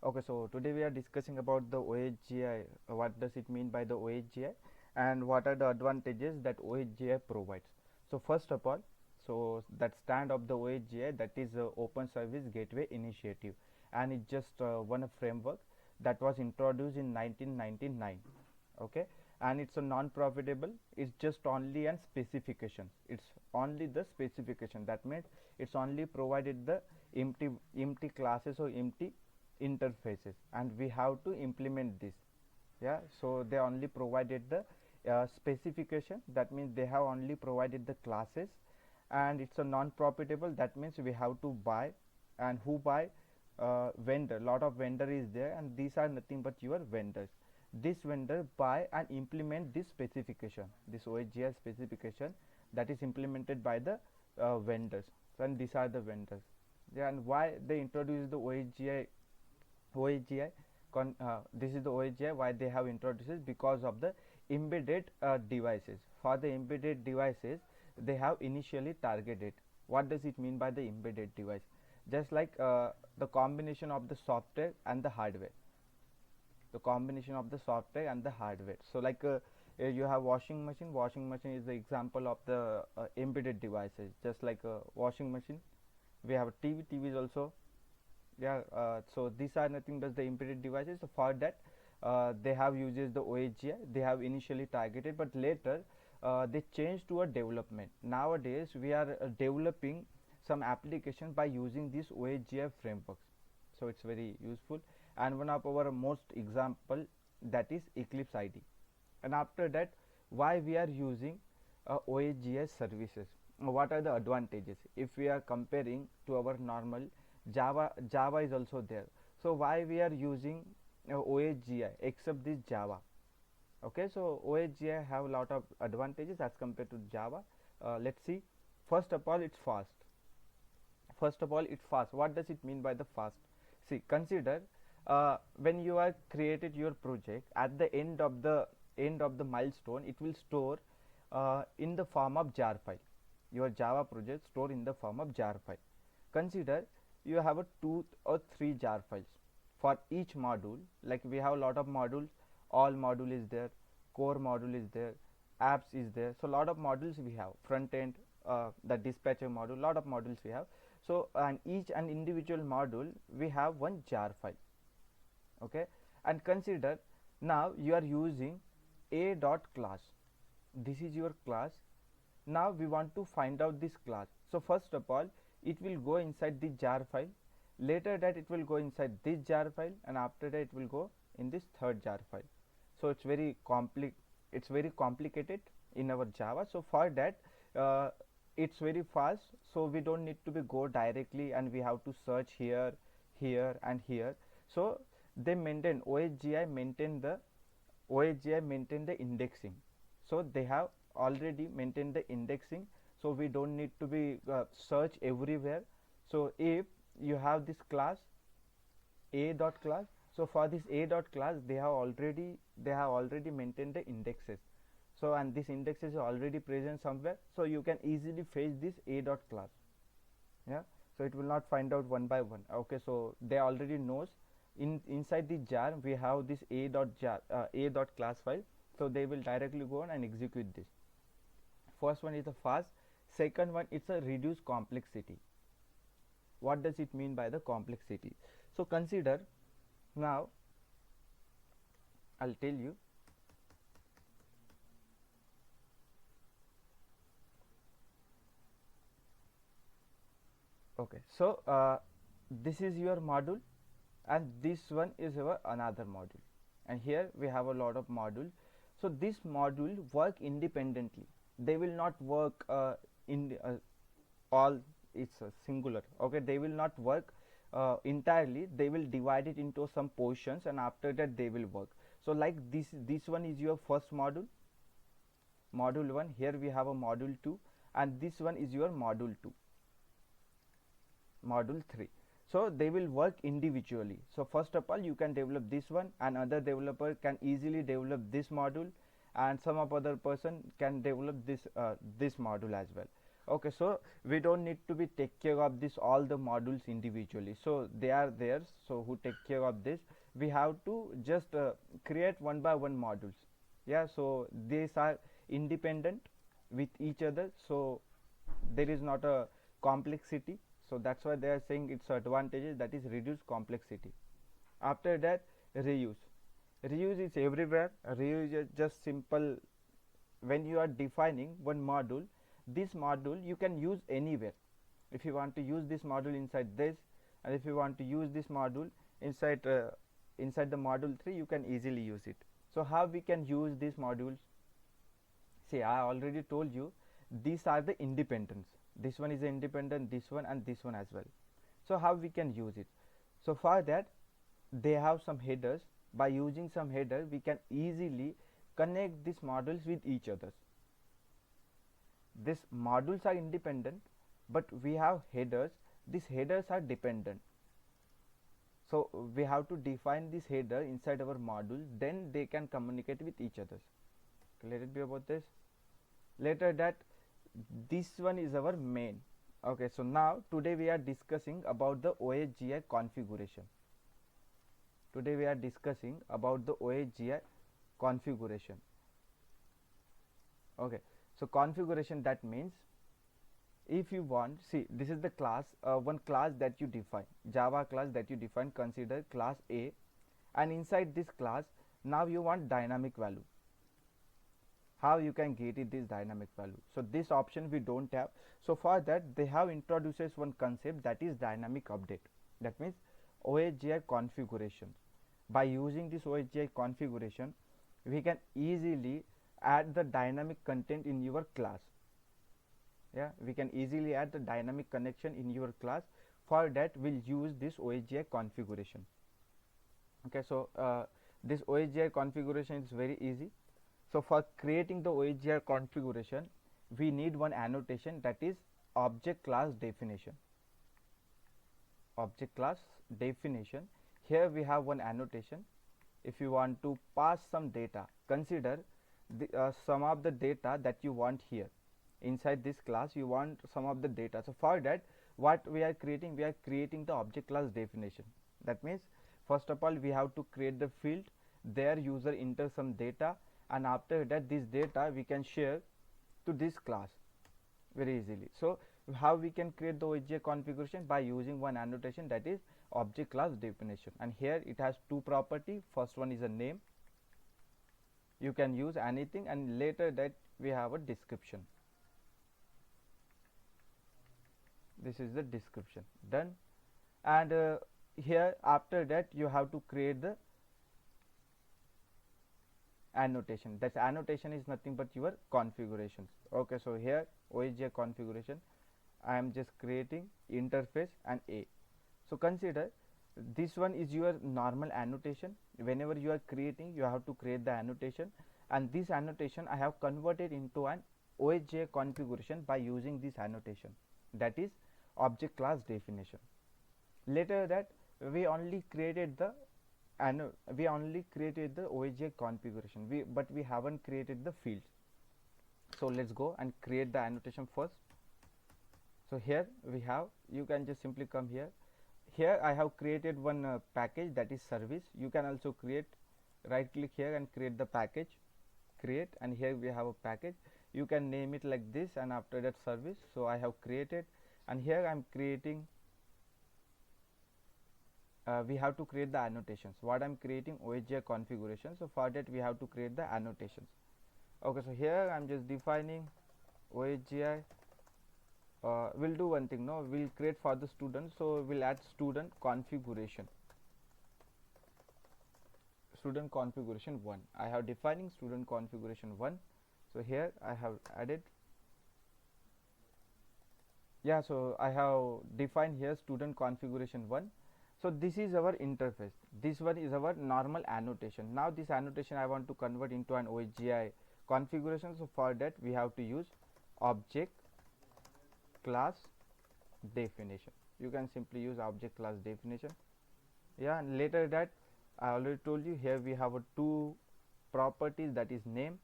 Okay, so today we are discussing about the OSGi. What does it mean by the OSGi, and what are the advantages that OSGi provides? So first of all, so that stand of the OSGi, that is Open Service Gateway Initiative, and it just one a framework that was introduced in 1999. Okay, and it's a non-profitable. It's just only an specification. It's only the specification. That means it's only provided the empty classes or empty interfaces, and we have to implement this. Yeah, so they only provided the specification. That means they have only provided the classes, and it's a non-profitable. That means we have to buy, and who buy? Vendor. Lot of vendor is there, and these are nothing but your vendors. This vendor buy and implement this specification, this OSGI specification, that is implemented by the vendors. So, and these are the vendors. Yeah, and why they introduced the OSGI, this is the OSGI, why they have introduced it? Because of the embedded devices. For the embedded devices, they have initially targeted. What does it mean by the embedded device? Just like the combination of the software and the hardware. The combination of the software and the hardware. So like you have washing machine. Washing machine is the example of the embedded devices. Just like a washing machine, we have a TV. TV is also, yeah. So these are nothing but the embedded devices. So for that they have uses the OSGI. They have initially targeted, but later they changed to a development. Nowadays we are developing some application by using this OSGI frameworks. So it's very useful, and one of our most example, that is Eclipse ID. And after that, why we are using OSGI services? What are the advantages if we are comparing to our normal Java is also there. So why we are using OSGI except this Java? Okay, so OSGI have a lot of advantages as compared to Java. Let's see. First of all, it's fast. First of all, it's fast. What does it mean by the fast? See, consider when you are created your project, at the end of the milestone, it will store in the form of jar file. Your Java project store in the form of jar file. Consider you have a 2 or 3 jar files for each module. Like we have a lot of modules. All module is there, core module is there, apps is there. So lot of modules we have, front end, the dispatcher module, lot of modules we have. So and each and individual module we have one jar file. Okay, and consider now you are using a dot class. This is your class. Now we want to find out this class. So first of all, it will go inside the jar file. Later that it will go inside this jar file, and after that it will go in this third jar file. So it's very complicated in our Java. So for that it's very fast, so we don't need to be go directly and we have to search here, here and here. So they maintain OSGI maintain the indexing. So they have already maintained the indexing, so we don't need to be search everywhere. So if you have this class a dot class, so for this a dot class they have already maintained the indexes. So and this index is already present somewhere, so you can easily fetch this a dot class. Yeah, so it will not find out one by one. Okay, so they already knows inside the jar we have this a dot class file, so they will directly go on and execute this. First one is the fast. Second one, it's a reduced complexity. What does it mean by the complexity? So consider now, I'll tell you. Okay, so this is your module, and this one is our another module, and here we have a lot of modules. So this module work independently. They will not work in all, it's singular. Okay, they will not work entirely. They will divide it into some portions, and after that they will work. So like this one is your first module, module 1. Here we have a module 2, and this one is your module 2, module 3. So they will work individually. So first of all, you can develop this one, and other developer can easily develop this module, and some of other person can develop this this module as well. Okay, so we don't need to be take care of this all the modules individually, so they are there, so who take care of this. We have to just create one by one modules. Yeah, so these are independent with each other, so there is not a complexity, so that's why they are saying its advantages, that is reduce complexity. After that, reuse is everywhere. Reuse is just simple. When you are defining one module, this module you can use anywhere. If you want to use this module inside this, and if you want to use this module inside inside the module 3, you can easily use it. So how we can use these modules? See, I already told you these are the independents. This one is independent, this one and this one as well. So how we can use it? So for that, they have some headers. By using some header, we can easily connect these modules with each other. These modules are independent, but we have headers. These headers are dependent. So we have to define this header inside our module, then they can communicate with each other. Let it be about this. Later that, this one is our main. Okay, so now today we are discussing about the OSGi configuration. Today we are discussing about the OSGi configuration. Okay, so configuration, that means if you want, see, this is the class, one class that you define, Java class that you define, consider class A, and inside this class now you want dynamic value. How you can get it, this dynamic value? So this option we don't have. So for that, they have introduces one concept, that is dynamic update. That means OSGi configuration. By using this OSGi configuration, we can easily add the dynamic content in your class. Yeah, we can easily add the dynamic connection in your class. For that, we'll use this OSGi configuration. Okay, so this OSGi configuration is very easy. So for creating the OSGi configuration, we need one annotation, that is object class definition. Object class definition. Here we have one annotation. If you want to pass some data, consider some of the data that you want here. Inside this class, you want some of the data. So for that, what we are creating the object class definition. That means, first of all, we have to create the field. There user enter some data, and after that, this data we can share to this class very easily. So how we can create the OSGi configuration? By using one annotation, that is object class definition. And here it has two property. First one is a name. You can use anything, and later that we have a description. This is the description. Done. And here after that, you have to create the annotation. That annotation is nothing but your configurations. Okay, so here OSGi configuration, I am just creating interface and A. So consider this one is your normal annotation. Whenever you are creating, you have to create the annotation, and this annotation I have converted into an OSGi configuration by using this annotation, that is object class definition. Later that, we only created the OSGi configuration, but we haven't created the fields. So let's go and create the annotation first. So here we have, you can just simply come here. Here I have created one package, that is service. You can also create, right click here and create the package, create, and here we have a package. You can name it like this, and after that service. So I have created, and here I am creating, we have to create the annotations. What I am creating, OSGi configuration. So for that, we have to create the annotations. Okay, so here I am just defining OSGi. We'll do one thing, no, we'll create for the student, so we'll add student configuration. Student configuration 1. I have defining student configuration 1. So here I have added, yeah, so I have defined here student configuration 1. So this is our interface. This one is our normal annotation. Now this annotation I want to convert into an OSGi configuration. So for that, we have to use object class definition. You can simply use object class definition. Yeah, and later that, I already told you, here we have two properties, that is name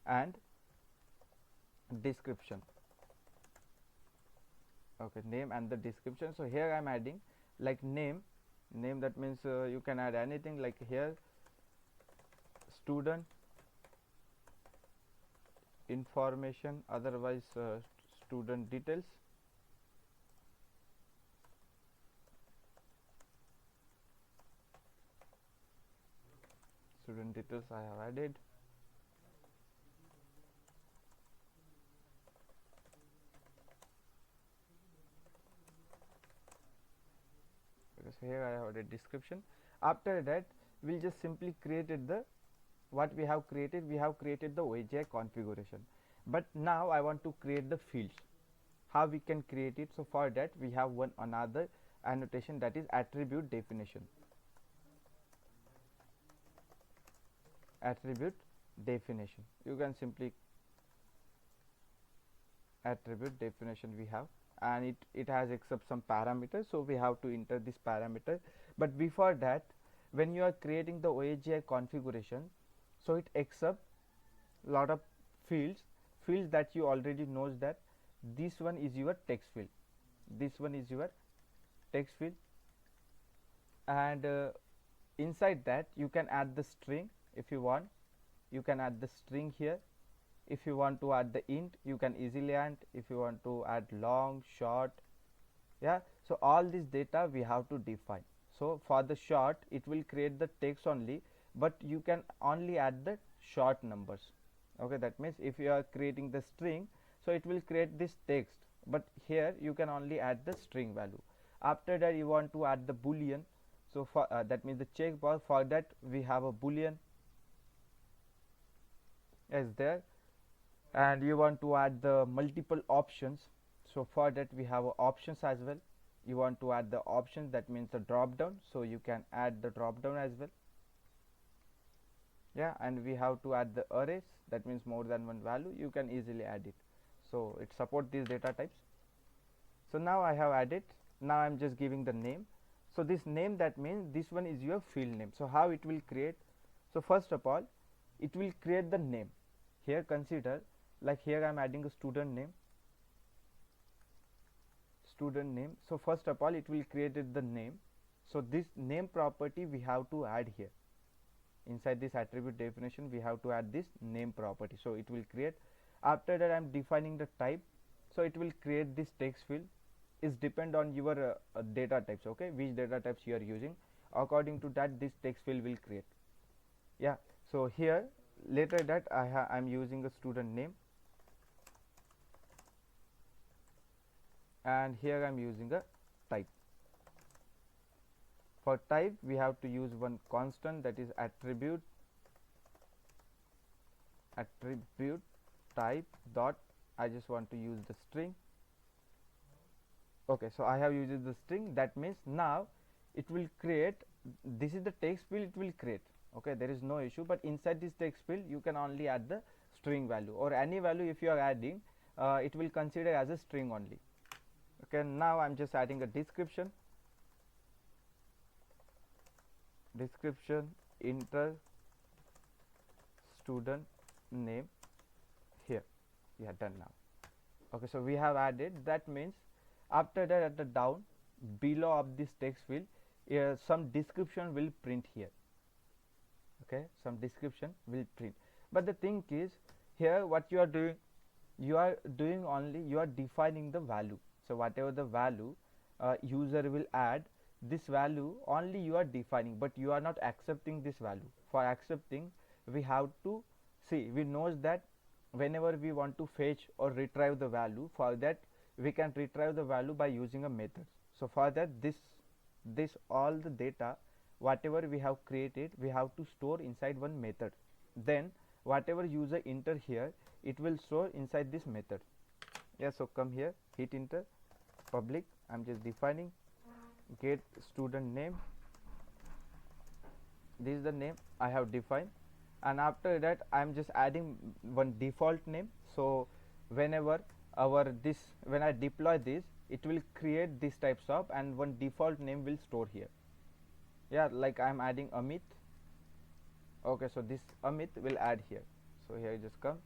and description. okay, name and the description. So here I'm adding like name, that means you can add anything, like here student information, otherwise student details. Student details I have added. Because here I have added description. After that we'll just simply created the what we have created. We have created the OSGi configuration, but now I want to create the fields. How we can create it? So for that we have one another annotation, that is attribute definition. Attribute definition, you can simply attribute definition we have, and it has accept some parameters, so we have to enter this parameter. But before that, when you are creating the OSGi configuration, so it accepts lot of fields that you already knows, that this one is your text field, this one is your text field, and inside that you can add the string if you want. You can add the string here. If you want to add the int, you can easily add. If you want to add long, short, yeah, so all this data we have to define. So for the short it will create the text only, but you can only add the short numbers. Okay, that means if you are creating the string, so it will create this text, but here you can only add the string value. After that you want to add the boolean, so for that means the checkbox. For that we have a boolean is there, and you want to add the multiple options, so for that we have options as well. You want to add the options, that means the drop down, so you can add the drop down as well. Yeah, and we have to add the arrays, that means more than one value, you can easily add it. So it support these data types. So now I have added. Now I'm just giving the name. So this name, that means this one is your field name. So how it will create? So first of all it will create the name. Here consider, like here I'm adding a student name. So first of all it will create the name. So this name property we have to add here. Inside this attribute definition we have to add this name property, so it will create. After that I'm defining the type, so it will create this text field. Is depend on your data types, okay, which data types you are using. According to that this text field will create. Yeah, so here later that I'm using a student name, and here I'm using a type. For type we have to use one constant, that is attribute type dot, I just want to use the string. Okay, so I have used the string, that means now it will create, this is the text field it will create. Okay, there is no issue, but inside this text field you can only add the string value, or any value if you are adding, it will consider as a string only. Okay, now I'm just adding a description. Enter student name here. Yeah, done now. Okay, so we have added. That means after that, at the down below of this text field, some description will print here. Okay, some description will print, but the thing is here what you are doing, only you are defining the value. So whatever the value user will add, this value only you are defining, but you are not accepting this value. For accepting, we have to see, we knows that whenever we want to fetch or retrieve the value, for that we can retrieve the value by using a method. So for that this all the data whatever we have created, we have to store inside one method. Then whatever user enter here, it will store inside this method. Yeah, so come here, hit enter, public, I'm just defining get student name. This is the name I have defined, and after that I'm just adding one default name. So whenever when I deploy this, it will create these types of, and one default name will store here. Yeah, like I'm adding Amit. Okay, so this Amit will add here. So here just come,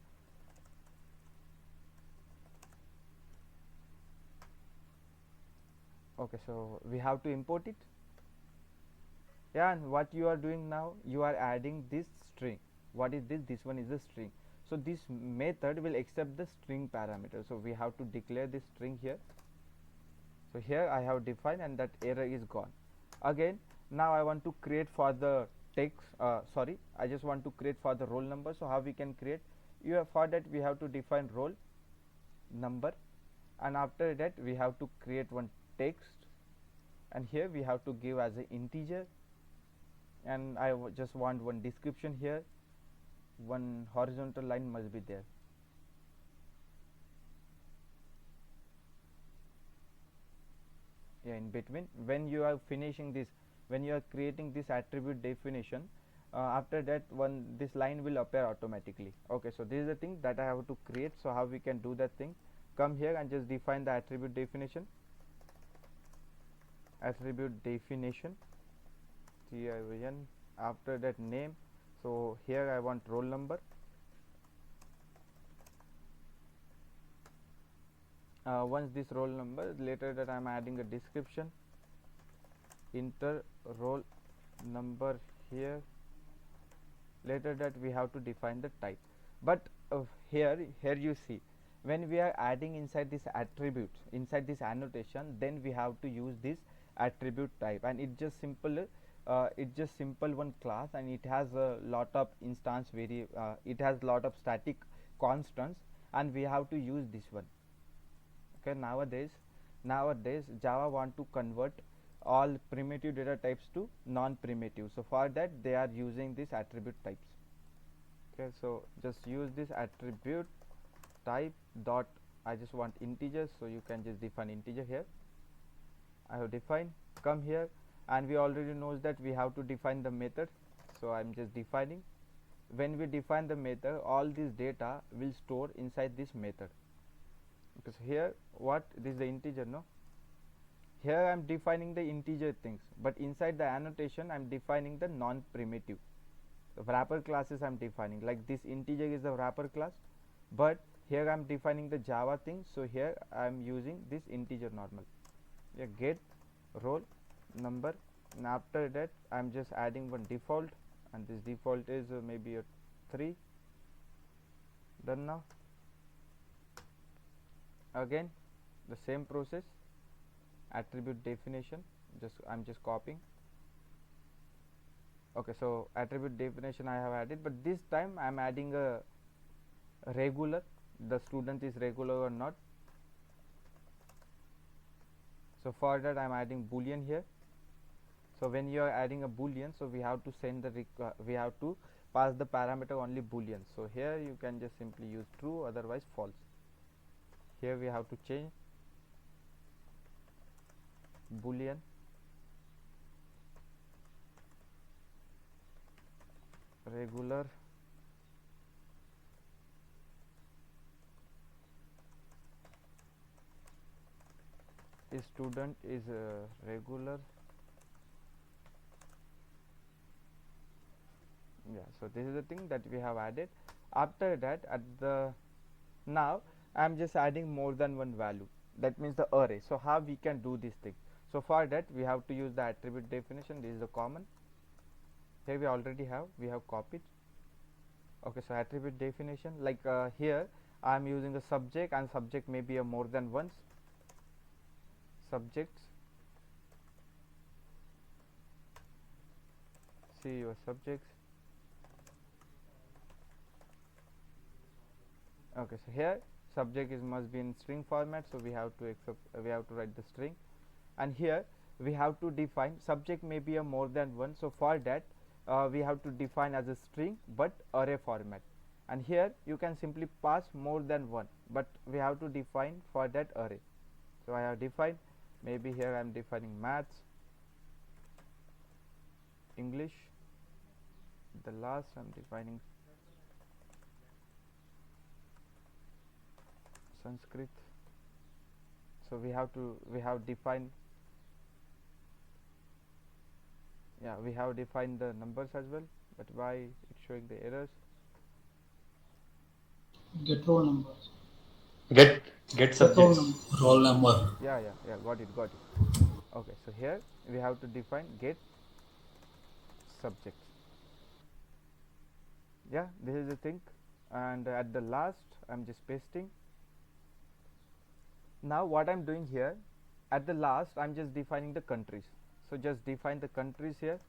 Okay, so we have to import it. Yeah, and what you are doing now, you are adding this string. What is this? This one is a string. So this method will accept the string parameter, so we have to declare this string here. So here I have defined, and that error is gone. Again, now I want to create for the text, sorry, I just want to create for the roll number. So how we can create? For that we have to define roll number, and after that we have to create one text, and here we have to give as an integer, and just want one description here. One horizontal line must be there. Yeah, in between, when you are finishing this, when you are creating this attribute definition, after that one this line will appear automatically. Okay, so this is the thing that I have to create. So how we can do that thing? Come here and just define the attribute definition. Attribute definition TIN, after that name. So here I want roll number. Once this roll number, later that I am adding a description, enter roll number here. Later that we have to define the type. But here you see, when we are adding inside this attributes, inside this annotation, then we have to use this attribute type, and it's just simple one class, and it has a lot of it has lot of static constants, and we have to use this one. Okay, nowadays Java want to convert all primitive data types to non-primitive, so for that they are using this attribute types. Okay, so just use this attribute type dot, I just want integers, so you can just define integer here. I have defined. Come here, and we already knows that we have to define the method, so I'm just defining. When we define the method, all this data will store inside this method. Because here what this is the integer, no, here I am defining the integer things, but inside the annotation I am defining the non-primitive. The wrapper classes I am defining, like this integer is the wrapper class, but here I am defining the Java thing, so here I am using this integer normal. Yeah, get roll number, and after that I am just adding one default, and this default is maybe a 3. Done. Now again the same process, attribute definition, I'm just copying. Okay, so attribute definition I have added, but this time I am adding a regular, the student is regular or not. So for that I am adding boolean here. So when you are adding a boolean, so we have to send the we have to pass the parameter only boolean. So here you can just simply use true, otherwise false. Here we have to change boolean regular is student is regular. Yeah, so this is the thing that we have added. After that, now I am just adding more than one value, that means the array. So how we can do this thing? So for that we have to use the attribute definition. This is the common, here we already have, we have copied. Okay, so attribute definition, like here I am using the subject, and subject may be a more than once subjects. See your subjects. Okay, so here subject is must be in string format, so we have to write the string, and here we have to define subject may be a more than one. So for that we have to define as a string but array format, and here you can simply pass more than one, but we have to define for that array. So I have defined, maybe here I am defining maths, English, the last I am defining Sanskrit. So we have defined, yeah, we have defined the numbers as well, but why it's showing the errors? Get roll numbers. Get Get roll subjects. number. Roll number. Yeah, got it. Okay, so here we have to define get subject. Yeah, this is the thing, and at the last I'm just pasting. Now what I'm doing here, at the last I'm just defining the countries. So just define the countries here.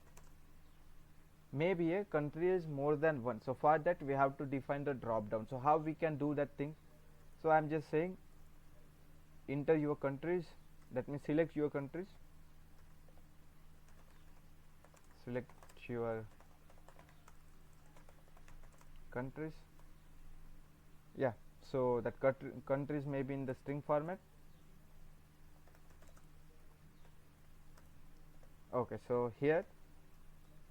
Maybe a country is more than one, so for that we have to define the drop down. So how we can do that thing? So I'm just saying enter your countries, that means select your countries, select your countries. Yeah, so that countries may be in the string format. Okay, so here,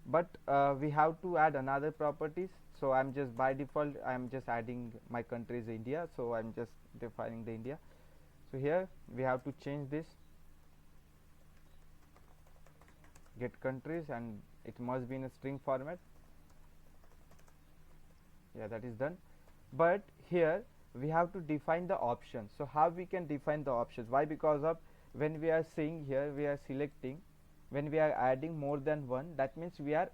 but we have to add another properties. So I'm just by default I'm just adding my country is India, so I'm just defining the India. So here we have to change this get countries, and it must be in a string format. Yeah, that is done. But here we have to define the options. So how we can define the options? Why? Because of when we are saying here we are selecting, when we are adding more than one, that means we are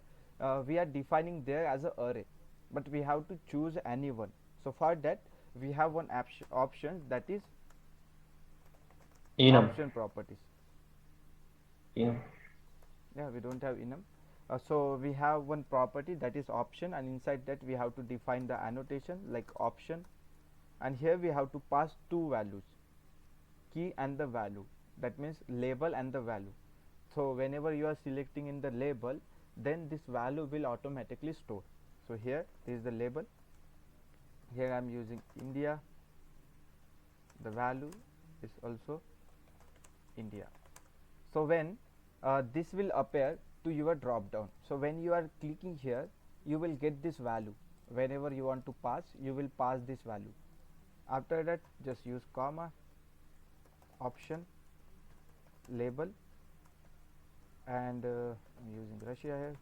defining there as a array, but we have to choose any one. So for that we have one option, that is enum. option properties. Enum. Yeah, we don't have enum. So we have one property, that is option, and inside that we have to define the annotation like option, and here we have to pass two values, key and the value, that means label and the value. So whenever you are selecting in the label, then this value will automatically store. So here this is the label, here I am using India, the value is also India. So when this will appear to your drop down, so when you are clicking here you will get this value. Whenever you want to pass, you will pass this value. After that just use comma, option, label, and I'm using Russia here,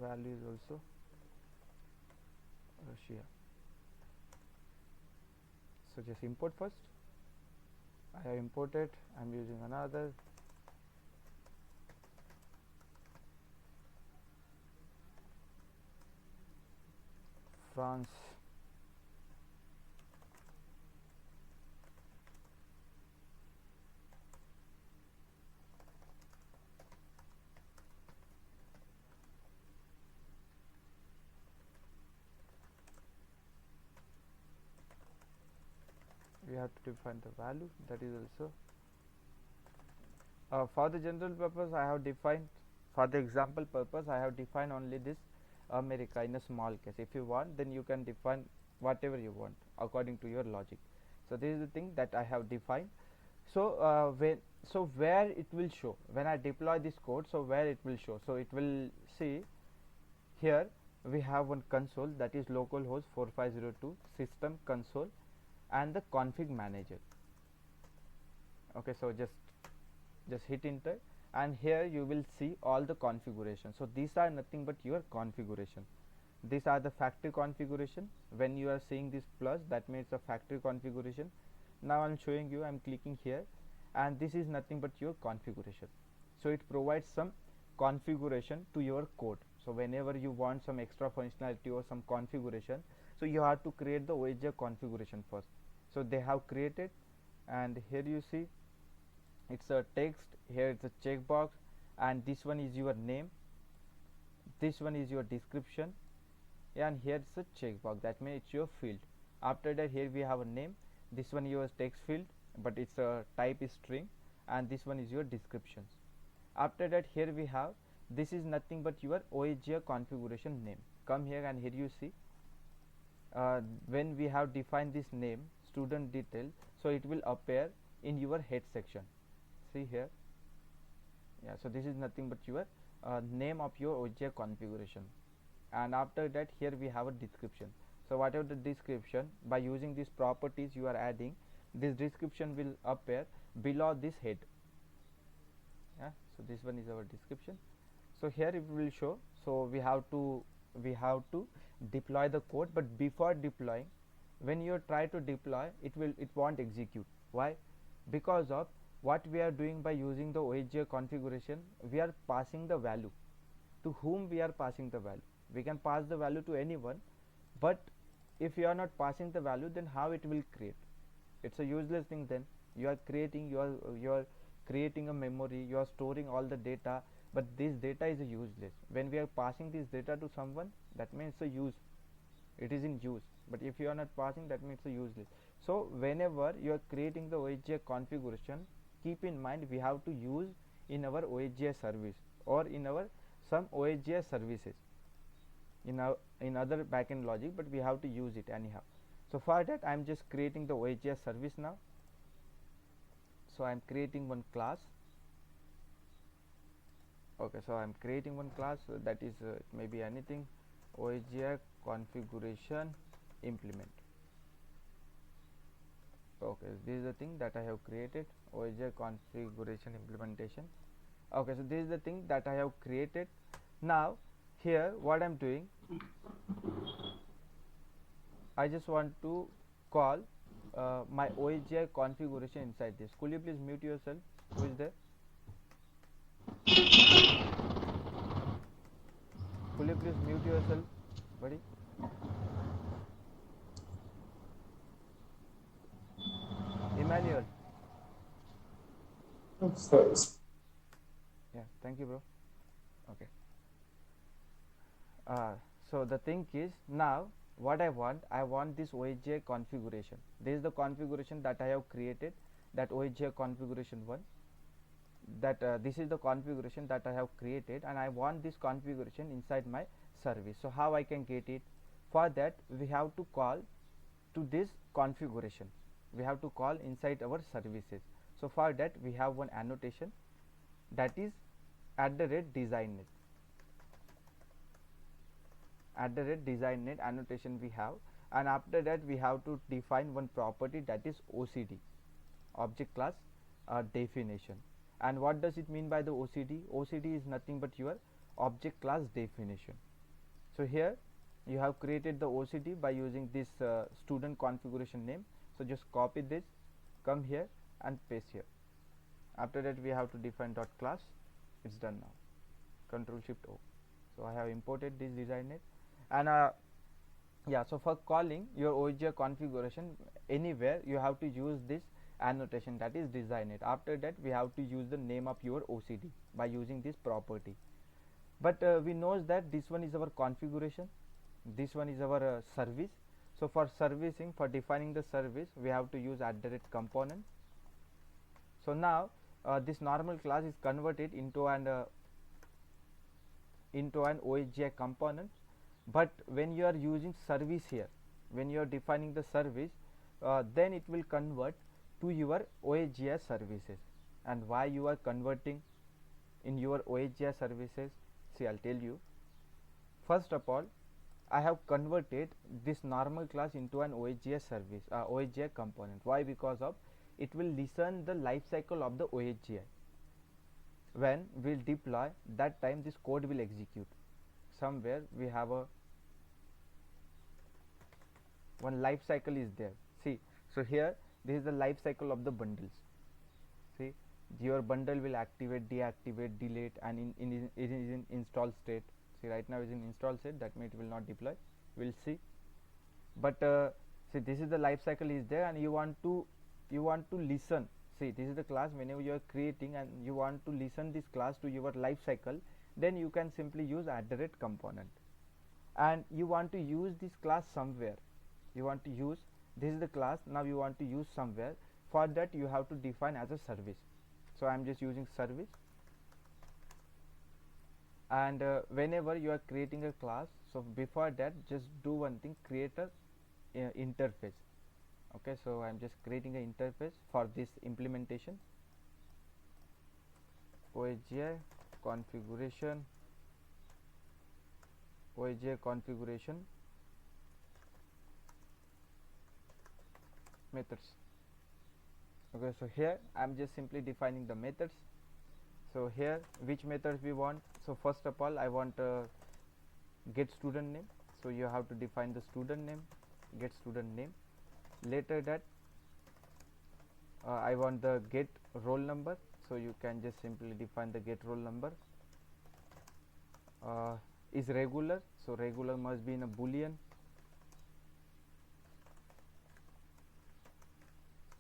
value is also Russia. So just import first. I have imported, I'm using another, France. We have to define the value, that is also for the general purpose I have defined, for the example purpose I have defined only this America in a small case. If you want, then you can define whatever you want according to your logic. So this is the thing that I have defined. So where it will show when I deploy this code, so where it will show, so it will see here we have one console, that is localhost 4502 system console and the config manager. Okay, so just hit enter, and here you will see all the configuration. So these are nothing but your configuration. These are the factory configuration. When you are seeing this plus, that means a factory configuration. Now I'm showing you, I'm clicking here, and this is nothing but your configuration. So it provides some configuration to your code. So whenever you want some extra functionality or some configuration, so you have to create the OSGi configuration first. So they have created, and here you see it's a text, here it's a checkbox, and this one is your name, this one is your description, and here it's a checkbox, that means it's your field. After that here we have a name, this one your text field, but its type is string, and this one is your descriptions. After that here we have, this is nothing but your OSGi configuration name. Come here, and here you see when we have defined this name student detail, so it will appear in your head section. See here, yeah, so this is nothing but your name of your OSGi configuration. And after that here we have a description. So whatever the description, by using these properties you are adding, this description will appear below this head. Yeah, so this one is our description. So here it will show, so we have to deploy the code, but before deploying, when you try to deploy, it won't execute. Why? Because of what we are doing by using the OSGi configuration, we are passing the value. To whom we are passing the value? We can pass the value to anyone, but if you are not passing the value, then how it will create? It's a useless thing. Then you are creating, you are creating a memory, you are storing all the data, but this data is useless. When we are passing this data to someone, that means a use, it is in use. But if you are not passing, that means a useless. So whenever you are creating the OSGi configuration, keep in mind we have to use in our OSGi service or in our some OSGi services in other backend logic, but we have to use it anyhow. So for that I am just creating the OSGi service now. So I am creating one class. Okay, so I am creating one class that is maybe anything, OSGi configuration implement. Okay, this is the thing that I have created, OSGi configuration implementation. Okay, so this is the thing that I have created. Now here what I am doing, I just want to call my OSGi configuration inside this. Could you please mute yourself? Who is there? Could you please mute yourself, buddy? Emmanuel. So, Yeah, thank you, bro. Okay. So the thing is, now what I want this OSGi configuration. This is the configuration that I have created, that OSGi configuration one. That this is the configuration that I have created, and I want this configuration inside my service. So how I can get it? For that we have to call to this configuration. We have to call inside our services. So for that we have one annotation, that is @designnet. @designnet annotation we have, and after that we have to define one property, that is OCD, object class definition. And what does it mean by the OCD? OCD is nothing but your object class definition. So here you have created the OCD by using this student configuration name. So just copy this, come here and paste here. After that we have to define dot class. It's done now. Control Shift O. So I have imported this designnet, and yeah, so for calling your OSGi configuration anywhere, you have to use this annotation, that is designnet. After that we have to use the name of your OCD by using this property. But we know that this one is our configuration, this one is our service. So for servicing, for defining the service, we have to use @component. So now this normal class is converted into an OSGi component. But when you are using service here, when you are defining the service, then it will convert to your OSGi services. And why you are converting in your OSGi services? See, I'll tell you. First of all, I have converted this normal class into an OSGi service, OSGi component. Why? Because of it will listen the life cycle of the OSGi. When we'll deploy, that time this code will execute. Somewhere we have a one life cycle is there. See, so here this is the life cycle of the bundles. See, your bundle will activate, deactivate, delete, and it is in install state. See, right now is in install state, that means it will not deploy. We'll see. But see, this is the life cycle is there, and you want to listen. See, this is the class. Whenever you are creating and you want to listen this class to your life cycle, then you can simply use @component. And you want to use this class somewhere. You want to use, this is the class, now you want to use somewhere. For that you have to define as a service. So I am just using service. And whenever you are creating a class, so before that just do one thing, create a interface. Okay, so I am just creating an interface for this implementation. OSGi configuration, OSGi configuration methods. Okay, so here I am just simply defining the methods. So here which methods we want? So first of all I want get student name. So you have to define the student name, get student name. Later that I want the get roll number, so you can just simply define the get roll number. Is regular, so regular must be in a boolean.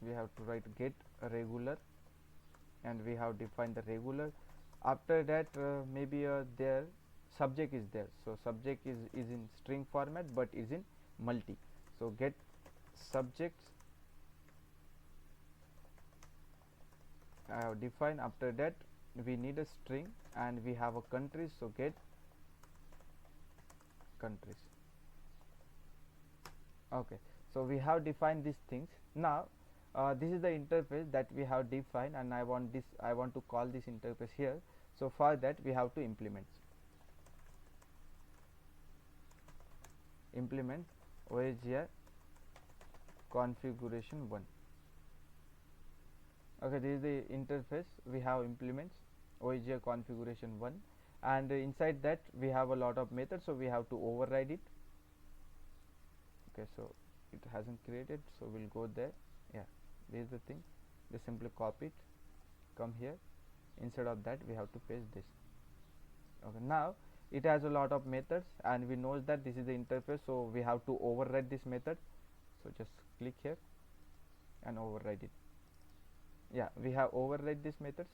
We have to write get regular, and we have defined the regular. After that, maybe their subject is there, so subject is in string format but is in multi, so get subjects I have defined. After that, we need a string, and we have a country, so get countries. Okay, so we have defined these things. Now this is the interface that we have defined, and I want to call this interface here. So for that, we have to implement OSGi configuration 1. Okay, this is the interface. We have implements OSGi configuration 1, and inside that we have a lot of methods, so we have to override it. Okay, so it hasn't created, so we'll go there. Yeah, this is the thing. Just simply copy it, come here. Instead of that, we have to paste this. Okay, now it has a lot of methods, and we know that this is the interface, so we have to override this method. So just click here and override it. Yeah, we have override these methods,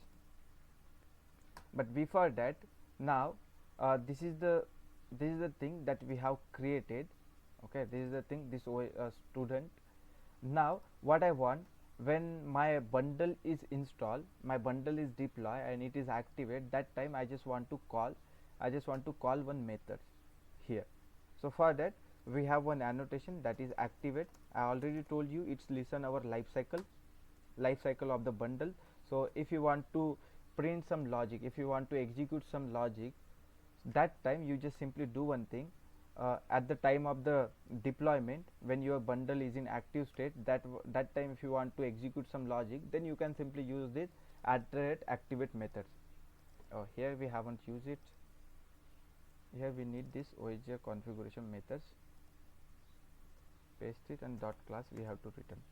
but before that, now this is the thing that we have created. Okay, this is the thing, this student. Now what I want, when my bundle is installed, my bundle is deployed and it is activate, that time I just want to call one method here. So for that, we have one annotation, that is activate. I already told you it's listen our life cycle of the bundle. So if you want to print some logic, if you want to execute some logic, that time you just simply do one thing. At the time of the deployment, when your bundle is in active state, that time if you want to execute some logic, then you can simply use this @activate methods. Here we haven't used it. Here we need this OSGi configuration methods. Paste it, and dot class we have to return.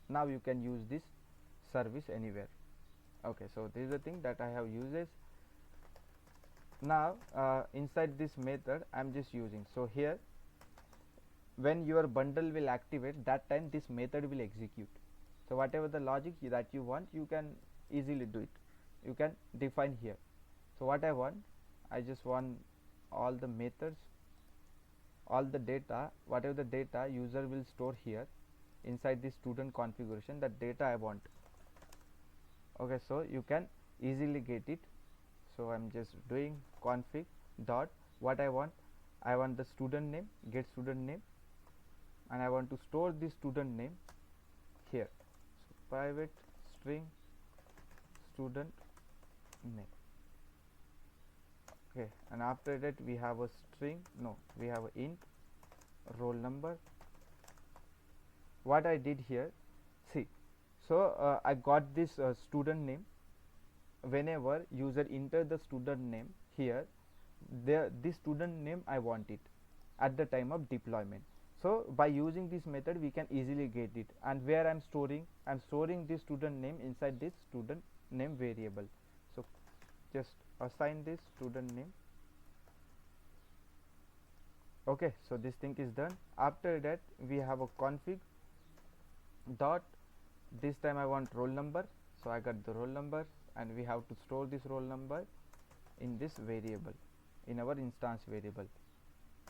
Now you can use this service anywhere. Okay, so this is the thing that I have uses. Now inside this method I am just using, so here when your bundle will activate, that time this method will execute. So whatever the logic that you want, you can easily do it. You can define here. So what I want, I just want all the methods, all the data, whatever the data user will store here inside this student configuration, that data I want. Okay, so you can easily get it. So I'm just doing config dot what I want the student name, get student name, and I want to store this student name here. So private string student name. Okay, and after that we have a string, we have a int roll number. What I did here, see, so I got this student name. Whenever user enter the student name here, this student name I want it at the time of deployment. So by using this method we can easily get it. And where I'm storing this student name inside this student name variable. So just assign this student name. Okay, so this thing is done. After that, we have a config dot, this time I want roll number, so I got the roll number, and we have to store this roll number in this variable, in our instance variable.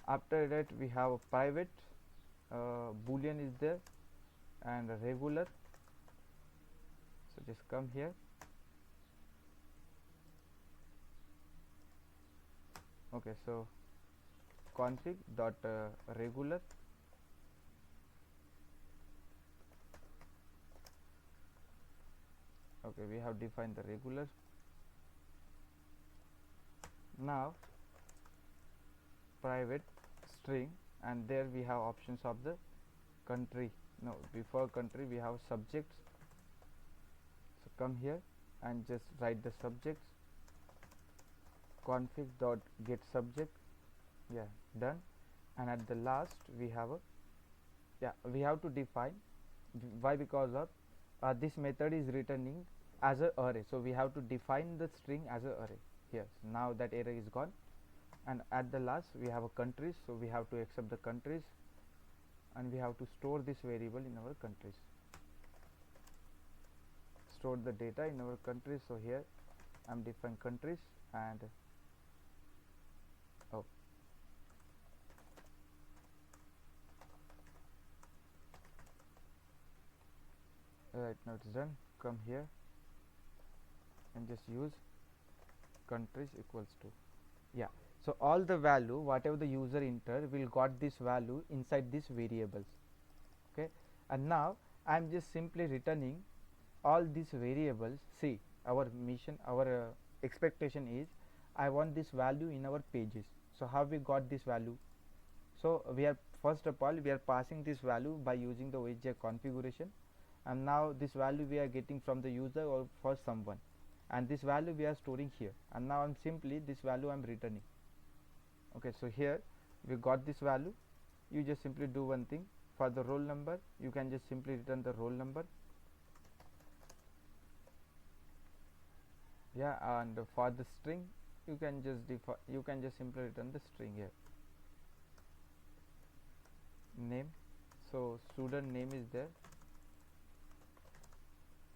After that, we have a private boolean is there, and a regular. So just come here. Okay, so config dot regular. Okay, we have defined the regular. Now private string, and there we have options of the country. No, before country we have subjects. So come here and just write the subjects. Config dot get subject. Yeah, done. And at the last we have a, we have to define. Why? Because of this method is returning as a array, so we have to define the string as a array here. So now that array is gone, and at the last we have a countries, so we have to accept the countries and we have to store this variable in our countries, store the data in our countries. So here I'm defining countries and oh, right, now it's done. Come here and just use countries equals to, yeah, so all the value whatever the user enter will got this value inside these variables. Okay, and now I'm just simply returning all these variables. See, our mission, our expectation is I want this value in our pages. So how we got this value? So we are, first of all we are passing this value by using the OSGi configuration, and now this value we are getting from the user or for someone, and this value we are storing here, and now I'm simply this value I'm returning. Okay, so here we got this value. You just simply do one thing. For the roll number you can just simply return the roll number, yeah, and for the string you can just simply return the string here. Name, so student name is there,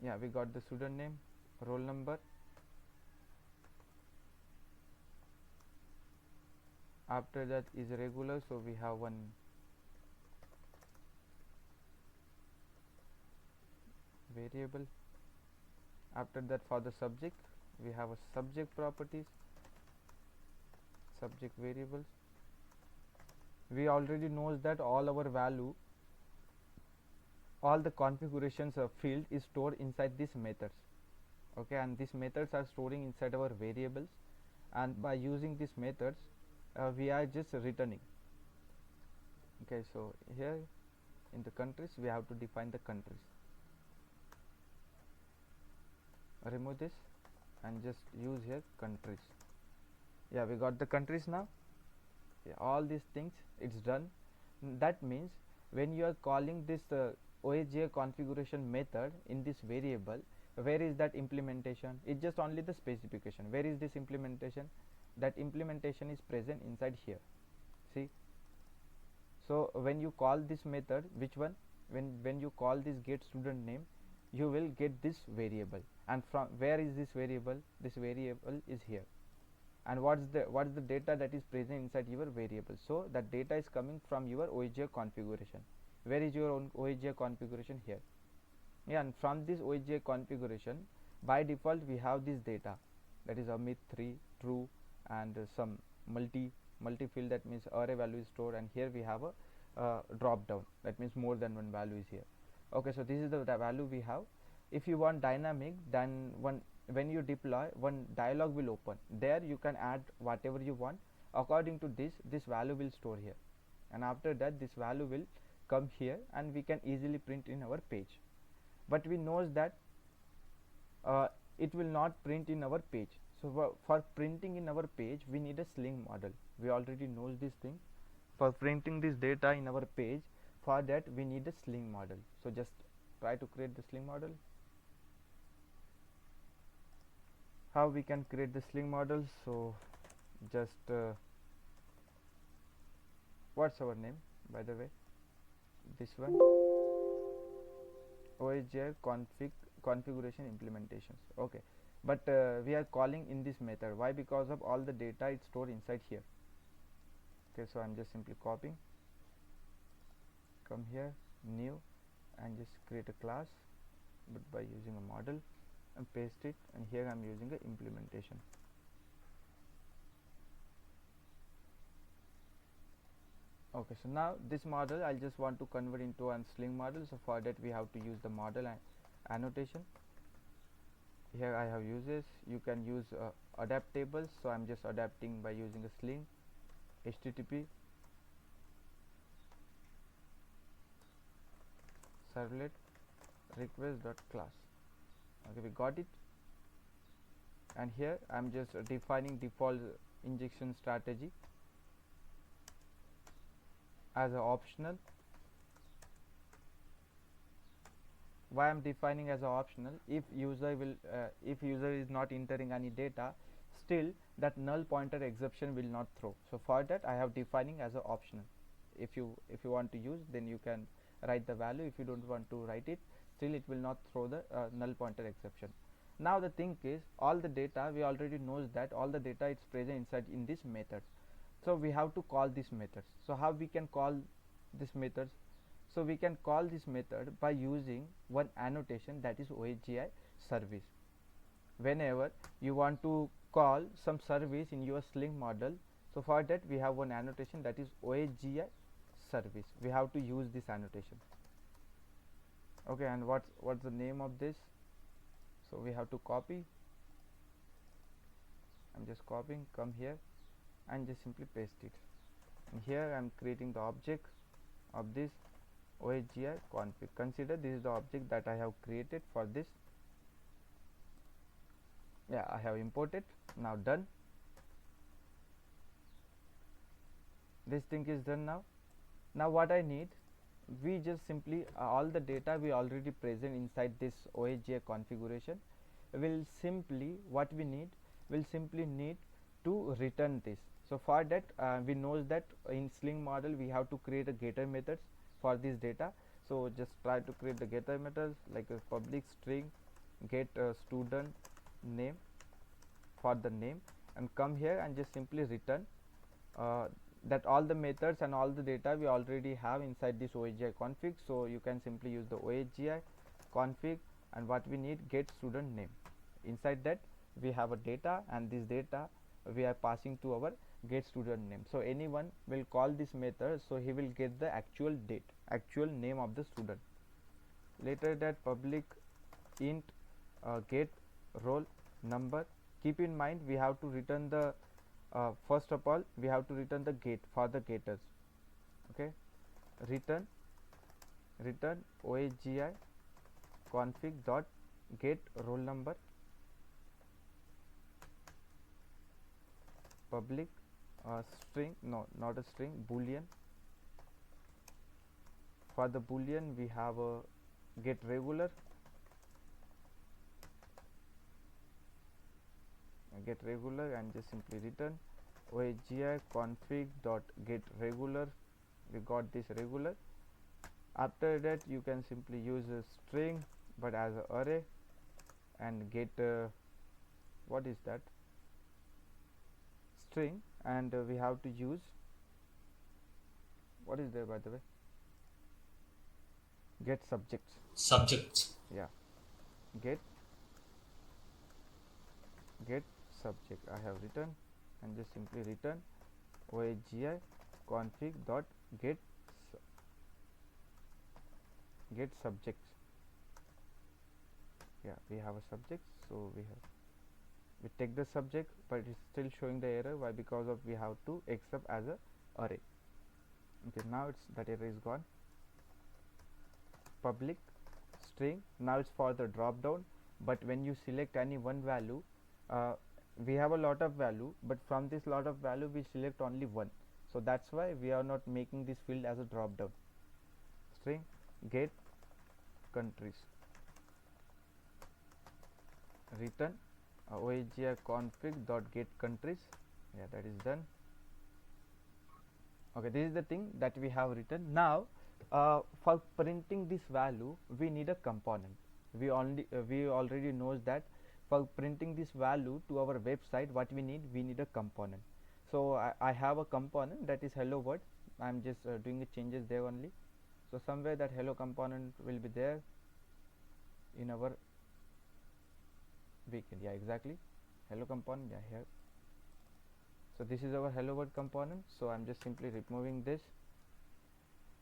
yeah, we got the student name. Roll number, after that is regular, so we have one variable. After that for the subject we have a subject properties, subject variables. We already knows that all our value, all the configurations of field is stored inside these methods. Okay, and these methods are storing inside our variables, and by using these methods we are just returning. Okay, so here in the countries we have to define the countries. Remove this and just use here countries. Yeah, we got the countries now. Yeah, all these things it's done. That means when you are calling this OSGi configuration method in this variable, where is that implementation? It's just only the specification. Where is this implementation? That implementation is present inside here. See, so when you call this method, which one? When you call this get student name, you will get this variable. And from where is this variable? This variable is here. And what is the data that is present inside your variable? So that data is coming from your OSGi configuration. Where is your own OSGi configuration? Here. Yeah, and from this OSGi configuration by default we have this data, that is Amit 3 true, and some multi field, that means array value is stored, and here we have a drop down, that means more than one value is here. Okay, so this is the value we have. If you want dynamic, then when you deploy, one dialog will open. There you can add whatever you want. According to this value will store here, and after that this value will come here and we can easily print in our page. But we knows that it will not print in our page. So for printing in our page we need a Sling model. We already knows this thing. For printing this data in our page, for that we need a Sling model. So just try to create the Sling model. How we can create the Sling model? So just what's our name, by the way? This one, OSGi configuration implementations. Okay, but we are calling in this method. Why? Because of all the data is stored inside here. Okay, so I'm just simply copying, come here, new, and just create a class, but by using a model, and paste it, and here I'm using a implementation. Okay, so now this model I just want to convert into a Sling model. So for that we have to use the model and annotation. Here I have uses. You can use adapt tables, so I'm just adapting by using a Sling http servlet request.class. Okay, we got it, and here I'm just defining default injection strategy as a optional. why I'm defining as a optional. If user is not entering any data, still that null pointer exception will not throw. So for that I have defining as a optional. If you want to use, then you can write the value. If you don't want to write it, still it will not throw the null pointer exception. Now the thing is, all the data we already knows that all the data is present inside in this method. So we have to call these methods. So how we can call this methods? So we can call this method by using one annotation, that is OSGi service. Whenever you want to call some service in your Sling model, so for that we have one annotation, that is OSGi service. We have to use this annotation. Okay, and what's the name of this? So we have to copy. I'm just copying, come here and just simply paste it. And here I'm creating the object of this OSGi config. Consider this is the object that I have created for this. Yeah, I have imported. Now done. This thing is done now. Now what I need, we just simply all the data we already present inside this OSGi configuration will simply, what we need, will simply need to return this. So for that we know that in Sling model we have to create a getter methods for this data. So just try to create the getter methods like a public string get student name for the name, and come here and just simply return that all the methods and all the data we already have inside this OSGi config. So you can simply use the OSGi config, and what we need, get student name. Inside that we have a data, and this data we are passing to our get student name. So anyone will call this method, so he will get the actual date, actual name of the student. Later that public int get roll number. Keep in mind we have to return the first of all we have to return the get for the getters. Okay, return OSGi config dot get roll number, public string, no, not a string, boolean. For the boolean we have a get regular, and just simply return OSGi config dot get regular. We got this regular. After that you can simply use a string but as an array, and get what is that, string, and we have to use, what is there by the way, get subjects. Yeah, get subject I have written, and just simply return OSGi config dot get subjects. Yeah, we have a subject, so we take the subject, but it's still showing the error. Why? Because of we have to accept as a array. Okay, now it's that error is gone. Public string, now it's for the drop down, but when you select any one value, we have a lot of value, but from this lot of value we select only one, so that's why we are not making this field as a drop down. String get countries, return OSGi config dot get countries. Yeah, that is done. Okay, this is the thing that we have written. Now for printing this value we need a component. We already knows that for printing this value to our website, what we need a component. So I have a component that is hello world. I'm just doing the changes there only. So somewhere that hello component will be there in our beacon. Yeah, exactly, hello component. Yeah, here. So this is our hello world component, so I'm just simply removing this.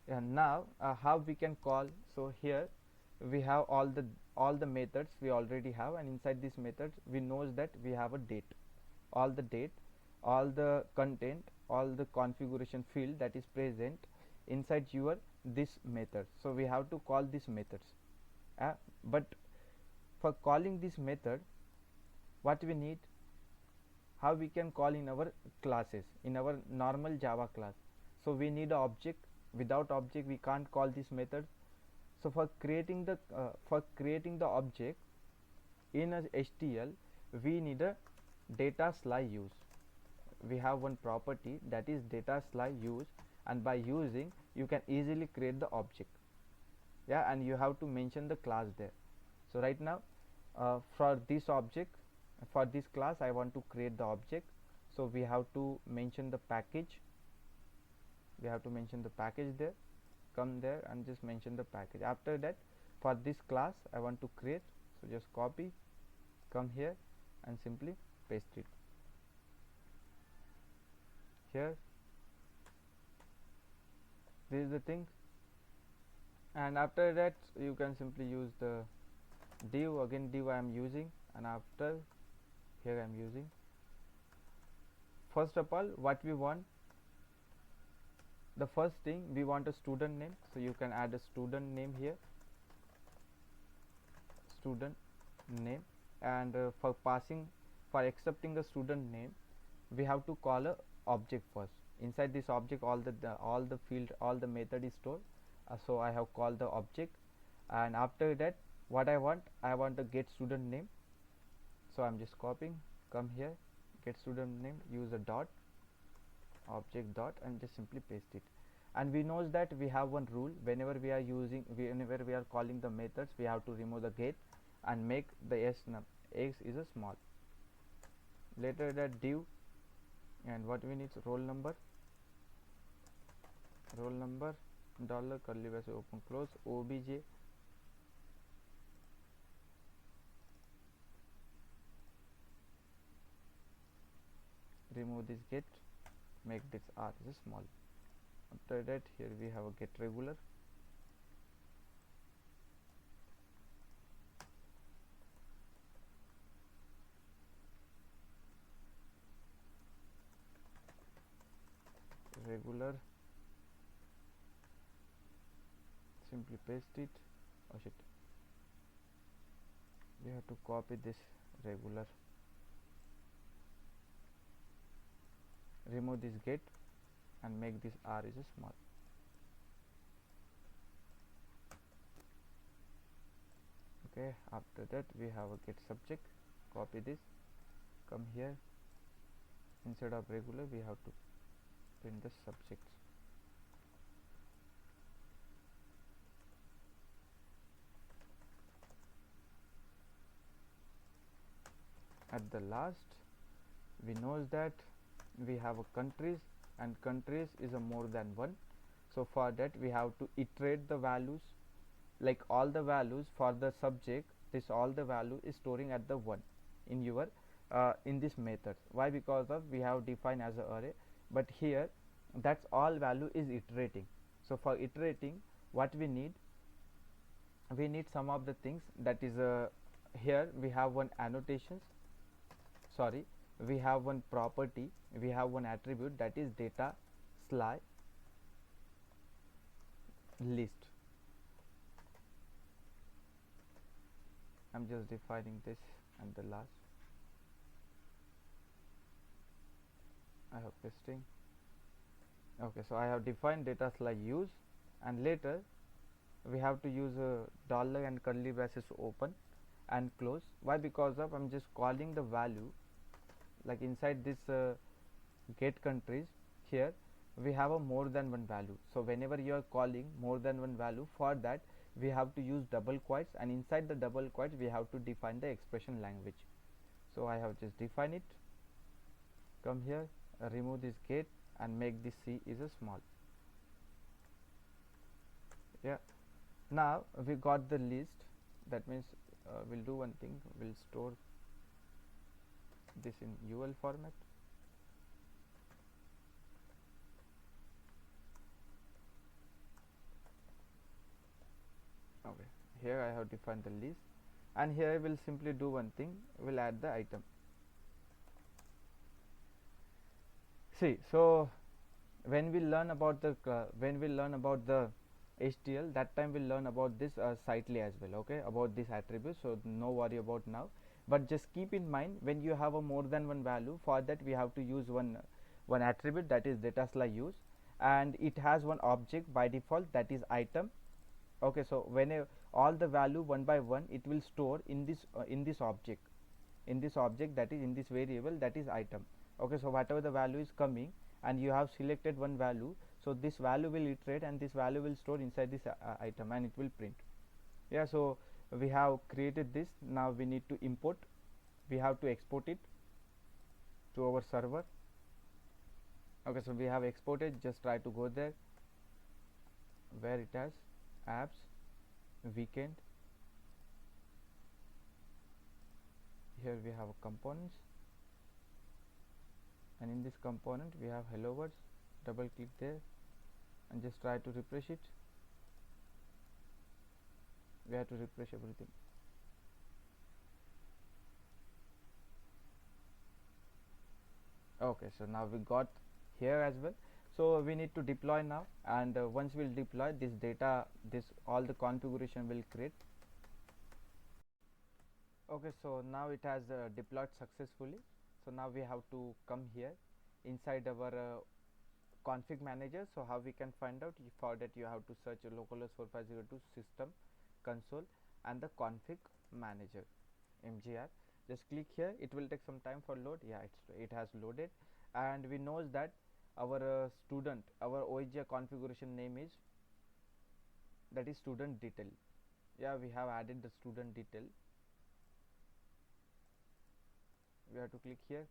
And now how we can call, so here we have all the methods we already have, and inside this method we knows that we have a date, all the content, all the configuration field that is present inside your this method. So we have to call these methods, but for calling this method, what we need, how we can call in our classes, in our normal Java class. So we need an object. Without object we can't call this method. So for creating the object in a HTL, we need a data slide use. We have one property, that is data slide use, and by using you can easily create the object. Yeah, and you have to mention the class there. So right now, for this object, for this class I want to create the object. So we have to mention the package. We have to mention the package there. Come there and just mention the package. After that, for this class I want to create, so just copy, come here and simply paste it here. This is the thing. And after that you can simply use the div. Again div I am using, and after here I am using. First of all, what we want, the first thing we want a student name, so you can add a student name here, student name. And for accepting a student name, we have to call a object first. Inside this object all the field, all the method is stored. So I have called the object, and after that what I want a get student name. So I'm just copying, come here, get student name, use a dot, object dot, and just simply paste it. And we knows that we have one rule, whenever we are calling the methods, we have to remove the get and make the x is a small. Later that div, and what we need, roll number dollar curly bracket open close obj, remove this get, make this r is small. After that here we have a get regular, simply paste it. Oh shit, we have to copy this regular, remove this get and make this r is a small. Okay, after that we have a get subject, copy this, come here, instead of regular we have to print the subject. At the last, we knows that we have a countries, and countries is a more than one. So for that we have to iterate the values, like all the values for the subject, this all the value is storing at the 1 in your in this method. Why? Because of we have defined as a array, but here that's all value is iterating. So for iterating, what we need some of the things, that is here we have one annotations, sorry, we have one property, we have one attribute, that is data slide list. I'm just defining this and the last I have pasting. Okay, so I have defined data slide use, and later we have to use a dollar and curly braces open and close. Why? Because of I'm just calling the value, like inside this get countries, here we have a more than one value. So whenever you are calling more than one value, for that we have to use double quotes, and inside the double quotes we have to define the expression language. So I have just defined it, come here, remove this get and make this c is a small. Yeah, now we got the list. That means we'll do one thing, we'll store this in UL format. Okay, here I have defined the list, and here I will simply do one thing, we'll add the item. See, so when we learn about the HTL, that time we'll learn about this slightly as well, okay, about this attribute, so no worry about now. But just keep in mind, when you have a more than one value, for that we have to use one attribute, that is data slide use, and it has one object by default, that is item, Okay, so when all the value one by one it will store in this object, that is in this variable, that is item. Okay, so whatever the value is coming and you have selected one value, so this value will iterate and this value will store inside this item and it will print. Yeah, so we have created this. Now we need to import, we have to export it to our server. Okay, so we have exported. Just try to go there where it has apps, weekend. Here we have components, and in this component we have hello words. Double click there and just try to refresh it. We have to refresh everything. Okay, so now we got here as well. So we need to deploy now, and once we'll deploy this data, this all the configuration will create. Okay, so now it has deployed successfully. So now we have to come here inside our config manager. So how we can find out? For that you have to search localhost 4502 system console and the config manager mgr. Just click here. It will take some time for load. Yeah, it has loaded, and we knows that our our OSGi configuration name is, that is student detail. Yeah, we have added the student detail. We have to click here.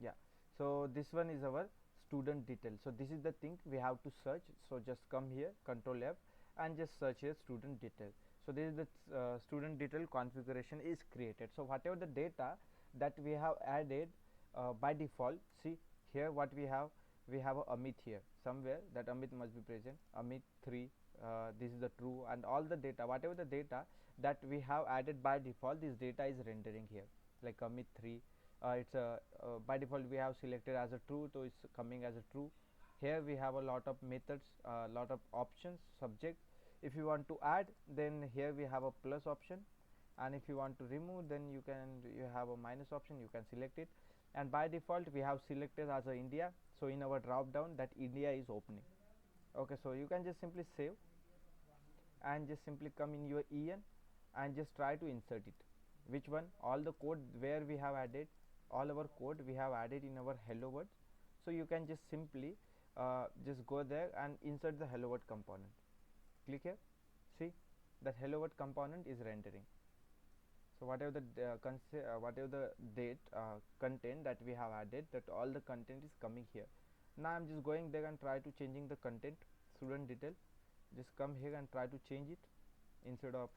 Yeah, so this one is our student detail. So this is the thing we have to search. So just come here, control F, and just search here student detail. So this is the student detail configuration is created. So whatever the data that we have added by default, see here what we have a Amit here somewhere, that Amit must be present. Amit 3, this is the true, and all the data, whatever the data that we have added by default, this data is rendering here, like Amit 3. It's by default we have selected as a true, so it's coming as a true. Here we have a lot of methods, lot of options, subject. If you want to add, then here we have a plus option, and if you want to remove, then you have a minus option, you can select it. And by default we have selected as a India, so in our drop down that India is opening. Okay, so you can just simply save and just simply come in your EN and just try to insert it. Which one? All the code where we have added, all our code we have added in our hello world. So you can just simply just go there and insert the hello world component. Click here. See that hello world component is rendering. So whatever the date content that we have added, that all the content is coming here. Now I'm just going there and try to changing the content, student detail. Just come here and try to change it. Instead of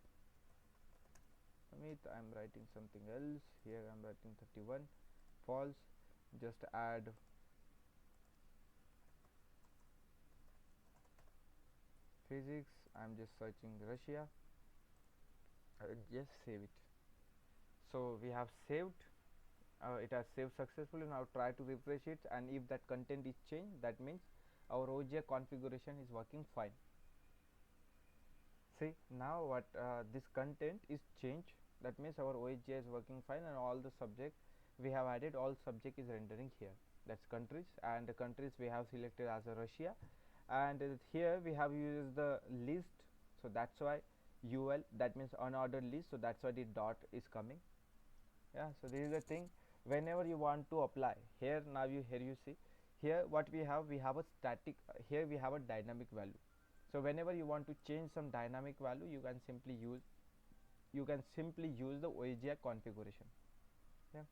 Amit, I'm writing something else. Here I'm writing 31 false. Just add physics. I'm just searching Russia. Just save it. So we have saved. It has saved successfully. Now try to refresh it, and if that content is changed, that means our OSGi configuration is working fine. See now what this content is changed, that means our OSGi is working fine, and all the subject we have added, all subject is rendering here. That's countries, and the countries we have selected as a Russia, and here we have used the list, so that's why UL, that means unordered list, so that's why the dot is coming. Yeah, so this is the thing. Whenever you want to apply here, now here you see here what we have a static, here we have a dynamic value. So whenever you want to change some dynamic value, you can simply use the OSGi configuration. Yeah.